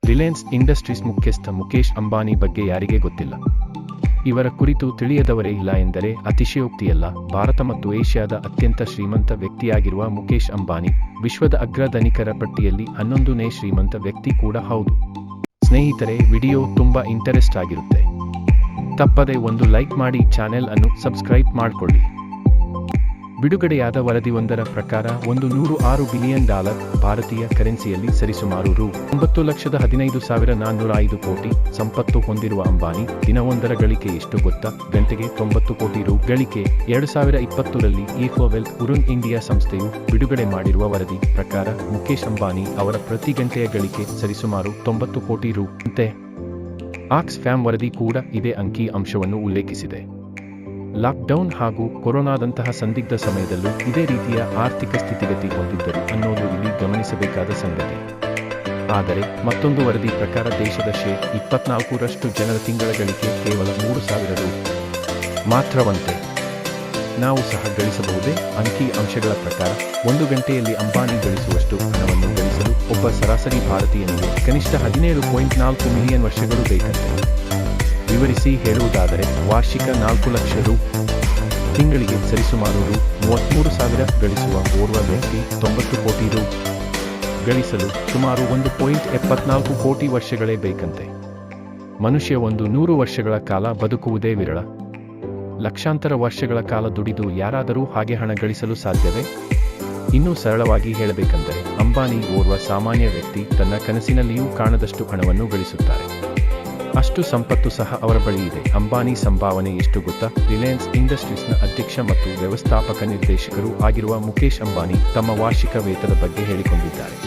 Reliance industries ಮುಖ್ಯಸ್ಥ ಮುಕೇಶ್ ಅಂಬಾನಿ ಬಗ್ಗೆ ಯಾರಿಗೆ ಗೊತ್ತಿಲ್ಲ? ಇವರ ಕುರಿತು ತಿಳಿಯದವರೇ ಇಲ್ಲ ಎಂದರೆ ಅತಿಶಯೋಕ್ತಿಯಲ್ಲ. ಭಾರತ ಮತ್ತು ಏಷ್ಯಾದ ಅತ್ಯಂತ ಶ್ರೀಮಂತ ವ್ಯಕ್ತಿಯಾಗಿರುವ ಮುಕೇಶ್ ಅಂಬಾನಿ ವಿಶ್ವದ ಅಗ್ರ ಧನಿಕರ ಪಟ್ಟಿಯಲ್ಲಿ 11ನೇ ಶ್ರೀಮಂತ ವ್ಯಕ್ತಿ ಕೂಡ ಹೌದು. ಸ್ನೇಹಿತರೆ, ವಿಡಿಯೋ ತುಂಬಾ ಇಂಟರೆಸ್ಟ್ ಆಗಿರುತ್ತೆ. ತಪ್ಪದೆ ಒಂದು ಲೈಕ್ ಮಾಡಿ, ಚಾನೆಲ್ ಅನ್ನು ಸಬ್ಸ್ಕ್ರೈಬ್ ಮಾಡಿಕೊಳ್ಳಿ. ಬಿಡುಗಡೆಯಾದ ವರದಿಯೊಂದರ ಪ್ರಕಾರ $106 ಬಿಲಿಯನ್ ಭಾರತೀಯ ಕರೆನ್ಸಿಯಲ್ಲಿ ಸರಿಸುಮಾರು ರೂ. 9,15,405 ಕೋಟಿ ಸಂಪತ್ತು ಹೊಂದಿರುವ ಅಂಬಾನಿ ದಿನವೊಂದರ ಗಳಿಕೆ ಎಷ್ಟು ಗೊತ್ತಾ? ಗಂಟೆಗೆ 90 ಕೋಟಿ ರೂ. ಗಳಿಕೆ. 2020ರಲ್ಲಿ ಈಕ್ವವೆಲ್ ಉರುನ್ ಇಂಡಿಯಾ ಸಂಸ್ಥೆಯು ಬಿಡುಗಡೆ ಮಾಡಿರುವ ವರದಿ ಪ್ರಕಾರ ಮುಕೇಶ್ ಅಂಬಾನಿ ಅವರ ಪ್ರತಿ ಗಂಟೆಯ ಗಳಿಕೆ ಸರಿಸುಮಾರು 90 ಕೋಟಿ ರೂ. ಅಂತೆ. ಆಕ್ಸ್ಫ್ಯಾಮ್ ವರದಿ ಕೂಡ ಇದೇ ಅಂಕಿ ಅಂಶವನ್ನು ಉಲ್ಲೇಖಿಸಿದೆ. ಲಾಕ್ಡೌನ್ ಹಾಗೂ ಕೊರೋನಾದಂತಹ ಸಂದಿಗ್ಧ ಸಮಯದಲ್ಲೂ ಇದೇ ರೀತಿಯ ಆರ್ಥಿಕ ಸ್ಥಿತಿಗತಿ ಹೊಂದಿದ್ದರು ಅನ್ನೋದು ಇಲ್ಲಿ ಗಮನಿಸಬೇಕಾದ ಸಂಗತಿ. ಆದರೆ ಮತ್ತೊಂದು ವರದಿ ಪ್ರಕಾರ ದೇಶದ 24% ಜನರ ತಿಂಗಳ ಗಳಿಕೆ ಕೇವಲ 3,000 ರೂ. ಮಾತ್ರವಂತೆ. ನಾವು ಸಹ ಗಳಿಸಬಹುದೇ? ಅಂಕಿ ಅಂಶಗಳ ಪ್ರಕಾರ 1 ಗಂಟೆಯಲ್ಲಿ ಅಂಬಾನಿ ಗಳಿಸುವಷ್ಟು ಹಣವನ್ನು ಗಳಿಸಲು ಒಬ್ಬ ಸರಾಸರಿ ಭಾರತೀಯನಿಗೆ ಕನಿಷ್ಠ 17.4 ಮಿಲಿಯನ್ ವರ್ಷಗಳು ಬೇಕಂತೆ. ವಿವರಿಸಿ ಹೇಳುವುದಾದರೆ ವಾರ್ಷಿಕ 4 ಲಕ್ಷ ರೂ. ತಿಂಗಳಿಗೆ ಸರಿಸುಮಾರು ರೂ. 33,000 ಗಳಿಸುವ ಓರ್ವ ವ್ಯಕ್ತಿ 90 ಕೋಟಿ ರೂ. ಗಳಿಸಲು ಸುಮಾರು 1.74 ಕೋಟಿ ವರ್ಷಗಳೇ ಬೇಕಂತೆ. ಮನುಷ್ಯ 100 ವರ್ಷಗಳ ಕಾಲ ಬದುಕುವುದೇ ವಿರಳ. ಲಕ್ಷಾಂತರ ವರ್ಷಗಳ ಕಾಲ ದುಡಿದು ಯಾರಾದರೂ ಹಾಗೆ ಹಣ ಗಳಿಸಲು ಸಾಧ್ಯವೇ? ಇನ್ನೂ ಸರಳವಾಗಿ ಹೇಳಬೇಕೆಂದರೆ ಅಂಬಾನಿ ಓರ್ವ ಸಾಮಾನ್ಯ ವ್ಯಕ್ತಿ ತನ್ನ ಕನಸಿನಲ್ಲಿಯೂ ಕಾಣದಷ್ಟು ಹಣವನ್ನು ಗಳಿಸುತ್ತಾರೆ. ಅಷ್ಟು ಸಂಪತ್ತು ಸಹ ಅವರ ಬಳಿ ಇದೆ. ಅಂಬಾನಿ ಸಂಭಾವನೆ ಎಷ್ಟು ಗೊತ್ತಾ? ರಿಲಯನ್ಸ್ ಇಂಡಸ್ಟ್ರೀಸ್ನ ಅಧ್ಯಕ್ಷ ಮತ್ತು ವ್ಯವಸ್ಥಾಪಕ ನಿರ್ದೇಶಕರು ಆಗಿರುವ ಮುಕೇಶ್ ಅಂಬಾನಿ ತಮ್ಮ ವಾರ್ಷಿಕ ವೇತನದ ಬಗ್ಗೆ ಹೇಳಿಕೊಂಡಿದ್ದಾರೆ.